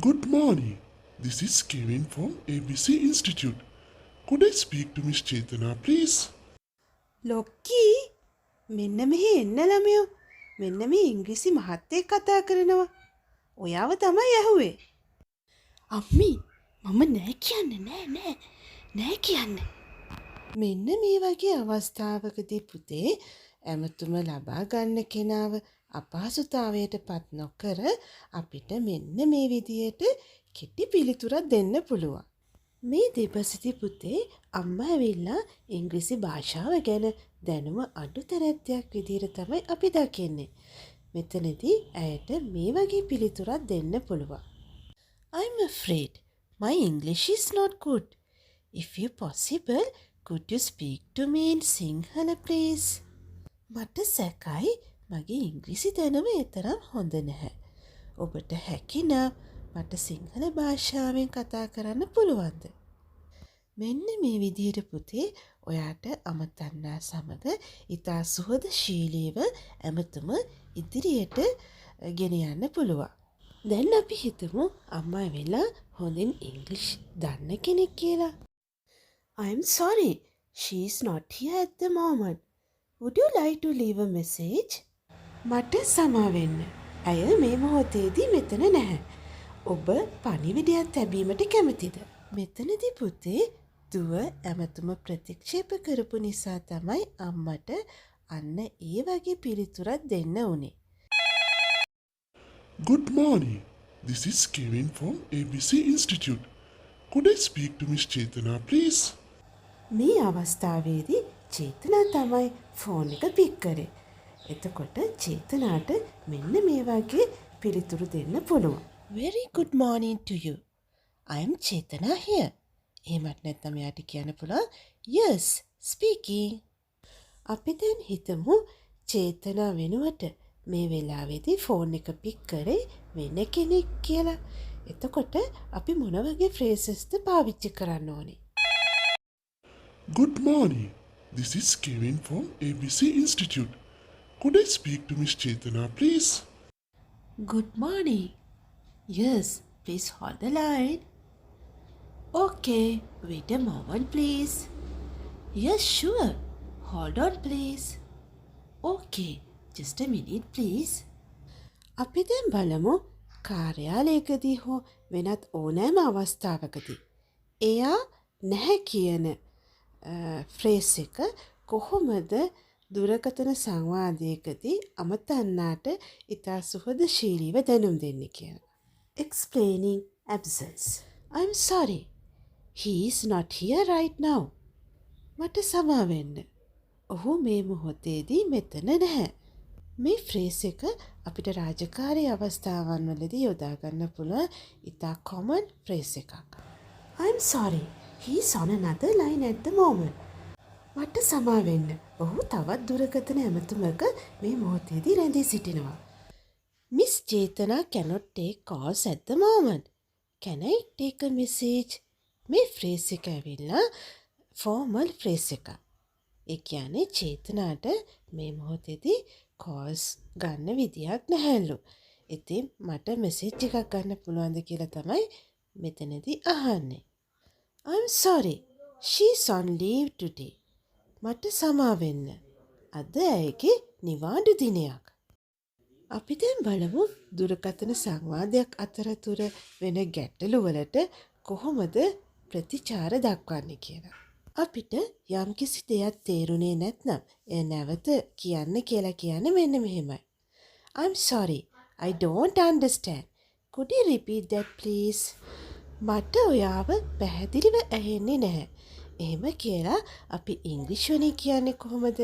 Good morning. This is Kevin from ABC Institute. Could I speak to Miss Chetana, please? ලොක්කී මෙන්න මෙහි එන්න ළමයෝ මෙන්න මේ ඉංග්‍රීසි මහත්තයෙක් කතා කරනවා. ඔයාව තමයි ඇහුවේ. අම්මි මම නෑ කියන්න නෑ කියන්න. මෙන්න මේ වගේ අවස්ථාවකදී පුතේ ඇමතුම ලබා ගන්න කෙනාව අපහසුතාවයට පත් නොකර අපිට මෙන්න මේ විදියට කෙටි පිළිතුරක් දෙන්න පුළුවන්. මේ දෙපසිති පුතේ අම්මා ඇවිල්ලා ඉංග්‍රීසි භාෂාව ගැන දැනුම අඩු තැනැත්තියක් විදිහට තමයි අපි දකින්නේ. මෙතනදී ඇයට මේ වගේ පිළිතුරක් දෙන්න පුළුවන්. I'm afraid my English is not good. If you possible, could you speak to me in sinhala please? මට සැකයි මගේ ඉංග්‍රීසි දැනුම එතරම් හොඳ නැහැ. ඔබට හැකිනම් මට සිංහල භාෂාවෙන් කතා කරන්න පුළුවන්ද? මෙන්න මේ විදිහට පුතේ ඔයාට අමතන්නා සමග ඉතා සුහදශීලීව ඇමතුම ඉදිරියට ගෙන යන්න පුළුවන්. දැන් අපි හිතමු අම්මා වෙලා හොඳින් ඉංග්‍රීසි දන්න කෙනෙක් කියලා. I'm sorry, she is not here at the moment. Would you like to leave a message? මට සමා වෙන්න. ඇය මේ මොහොතේදී මෙතන නැහැ. ඔබ පණිවිඩයක් තැබීමට කැමතිද? මෙතනදී පුතේ දුව ඇමතුම ප්‍රතික්ෂේප කරපු නිසා තමයි අම්මට අන්න ඒ වගේ පිළිතුරක් දෙන්න උනේ. Good morning. This is Kevin from ABC Institute. Could I speak to Miss Chetana, please? මේ අවස්ථාවේදී චේතනා තමයි ෆෝන් එක පික් කරේ. එතකොට චේතනාට මෙන්න මේ වගේ පිළිතුරු දෙන්න පුළුවන්. Very good morning to you. I am Chetana here. එහෙමත් නැත්නම් එයාට කියන්න පුළුවන් yes speaking. අපි දැන් හිතමු චේතනා වෙනුවට මේ වෙලාවේදී ෆෝන් එක පික් කරේ වෙන කෙනෙක් කියලා. එතකොට අපි මොන වගේ ෆ්‍රේසස්ද පාවිච්චි කරන්න ඕනේ? Good morning. This is Kevin from ABC Institute. Could I speak to Miss Chetana, please? Good morning. Yes, please hold the line. Okay, wait a moment, please. Yes, sure. Hold on, please. Okay, just a minute, please. අපි දැන් බලමු කාර්යාලයකදී හෝ වෙනත් ඕනෑම අවස්ථාවකදී එයා නැහැ කියන ෆ්‍රේස් එක කොහොමද දුරකථන සංවාදයකදී අමතන්නාට ඉතා සුහදශීලීව දැනුම් දෙන්නේ කියලා. Explaining absence. I'm sorry. He is not here right now. මට සමා වෙන්න. ඔහු මේ මොහොතේදී මෙතන නැහැ. මේ ෆ්‍රේස් එක අපිට රාජකාරී අවස්ථාවන් වලදී යොදා ගන්න පුළුවන් ඉතා common ෆ්‍රේස් එකක්. I'm sorry. He is on another line at the moment. මට සමා වෙන්න. ඔහු තවත් දුරකථන ඇමතුමක මේ මොහොතේදී රැඳී සිටිනවා. Miss Chetana cannot take calls at the moment. Can I take a message? මේ ෆ්‍රේස් එක ඇවිල්ලා ෆෝමල් ෆ්‍රේස් එකක්. ඒ කියන්නේ චේතනාට මේ මොහොතේදී කෝල්ස් ගන්න විදියක් නැහැලු. ඉතින් මට මෙසේජ් එකක් ගන්න පුළුවන්ද කියලා තමයි මෙතනදී අහන්නේ. I'm sorry. She's on leave today. මට සමා වෙන්න. අද ඇයගේ නිවාඩු දිනයක්. අපි දැන් බලමු දුරකථන සංවාදයක් අතරතුර වෙන ගැටලු වලට කොහොමද ප්‍රතිචාර දක්වන්නේ කියලා. අපිට යම්කිසි දෙයක් තේරුනේ නැත්නම් එය නැවත කියන්න කියලා කියන්නේ මෙන්න මෙහෙමයි. I'm sorry. I don't understand. Could you repeat that please? මට ඔයාව පැහැදිලිව ඇහෙන්නේ නැහැ. එහෙම කියලා අපි ඉංග්‍රීසි වලින් කියන්නේ කොහොමද?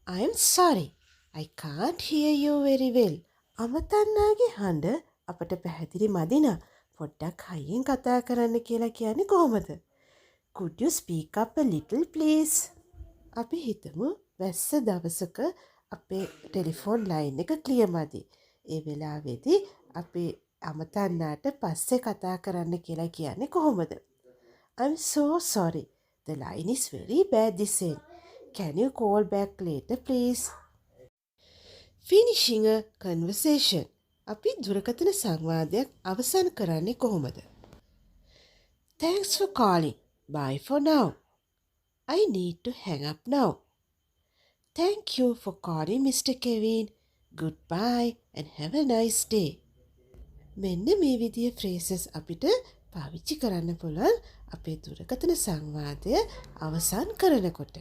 I'm sorry. I can't hear you very well. අමතන්නාගේ හඬ අපට පැහැදිලි මදි නම් පොඩ්ඩක් හයියෙන් කතා කරන්න කියලා කියන්නේ කොහොමද? Could you speak up a little please? අපි හිතමු වැස්ස දවසක අපේ ටෙලිෆෝන් ලයින් එක ක්ලියර් මදි. ඒ වෙලාවේදී අපි අමතන්නාට පස්සේ කතා කරන්න කියලා කියන්නේ කොහොමද? I'm so sorry. The line is very bad this end. Can you call back later please? Finishing a conversation. අපි දුරකථන සංවාදයක් අවසන් කරන්නේ කොහොමද? Thanks for calling. Bye for now. I need to hang up now. Thank you for calling, Mr. Kevin. Goodbye and have a nice day. මෙන්න මේ විදිය phrases අපිට පාවිච්චි කරන්න පුළුවන් අපේ දුරකථන සංවාදය අවසන් කරනකොට.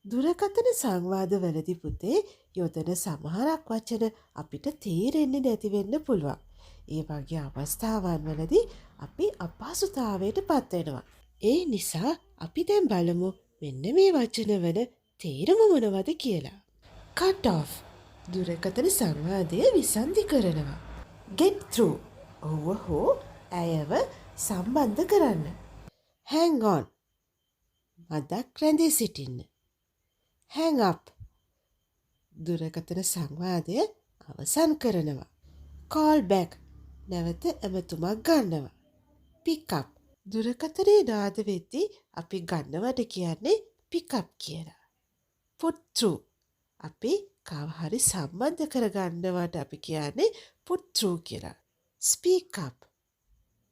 දුරකථන සංවාදවලදී පුතේ යොදන සමහරක් වචන අපිට තේරෙන්නේ නැති වෙන්න පුළුවන්. ඒ වගේ අවස්ථාවන් වලදී අපි අපහසුතාවයට පත් වෙනවා. ඒ නිසා අපි දැන් බලමු මෙන්න මේ වචනවල තේරුම මොනවද කියලා. cut off දුරකථන සංවාදය විසන්ධි කරනවා. get through ඔහුව හෝ ඇයව සම්බන්ධ කරන්න. hang on මදක් රැඳී සිටින්න. hang up දුරකථන සංවාදය අවසන් කරනවා. call back නැවත ඇමතුමක් ගන්නවා. pick up දුරකථනයේ නාද වෙද්දී අපි ගන්නවට කියන්නේ pick up කියලා. put through අපි කව හරි සම්බන්ධ කරගන්නවට අපි කියන්නේ put through කියලා. speak up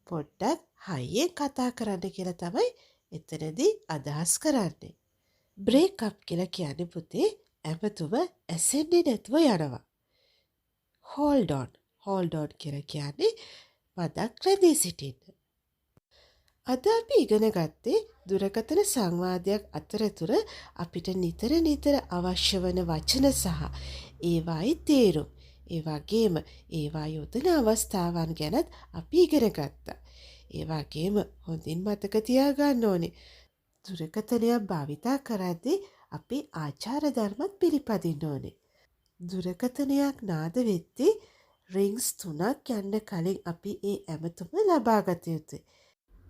පොඩ්ඩක් හයියෙන් කතා කරන්න කියලා තමයි එතනදී අදහස් කරන්නේ. break up කියලා කියන්නේ පුතේ ඇමතුම ඇසෙන්නේ නැතුව යනවා. hold on කියලා කියන්නේ මදක් රැඳී සිටින්න. අද අපි ඉගෙන ගත්තේ දුරකථන සංවාදයක් අතරතුර අපිට නිතර අවශ්‍ය වන වචන සහ ඒවායි තේරුම්. ඒ වගේම ඒවා යොදන අවස්ථාවන් ගැනත් අපි ඉගෙන ගත්තා. ඒ වගේම හොඳින් මතක තියාගන්න ඕනේ. දුරකථනයක් භාවිතා කරද්දී අපි ආචාර ධර්මත් පිළිපදින්න ඕනේ. දුරකථනයක් නාද වෙද්දී රින්ග්ස් 3ක් යන්න කලින් අපි ඒ ඇමතුම ලබා ගත යුතුයි.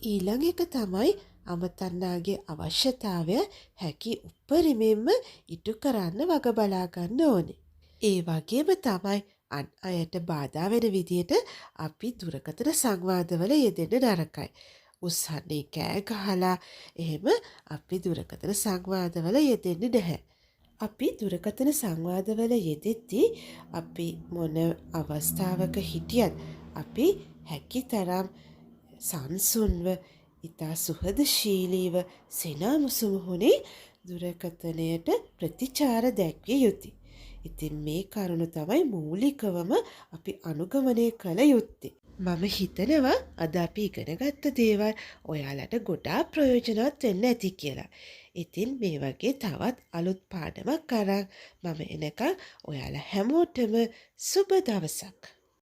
ඊළඟ එක තමයි අමතන්නාගේ අවශ්‍යතාවය හැකි උපරිමෙන්ම ඉටු කරන්න වග බලා ගන්න ඕනේ. ඒ වගේම තමයි අන් අයට බාධා වෙන විදියට අපි දුරකථන සංවාදවල යෙදෙන්න නරකයි. උස්සන්නේ කෑ ගහලා එහෙම අපි දුරකථන සංවාදවල යෙදෙන්නේ නැහැ. අපි දුරකථන සංවාදවල යෙදෙද්දී අපි මොන අවස්ථාවක හිටියත් අපි හැකි තරම් සංසුන්ව ඉතා සුහදශීලීව සෙනාමුසුමුහුණේ දුරකථනයට ප්‍රතිචාර දැක්විය යුතුයි. ඉතින් මේ කරුණු තමයි මූලිකවම අපි අනුගමනය කළ යුත්තේ. මම හිතනවා අද අපි ඉගෙනගත්ත දේවල් ඔයාලට ගොඩාක් ප්‍රයෝජනවත් වෙන්න ඇති කියලා. ඉතින් මේ වගේ තවත් අලුත් පාඩමක් අරන් මම එනකන් ඔයාලා හැමෝටම සුබ දවසක්.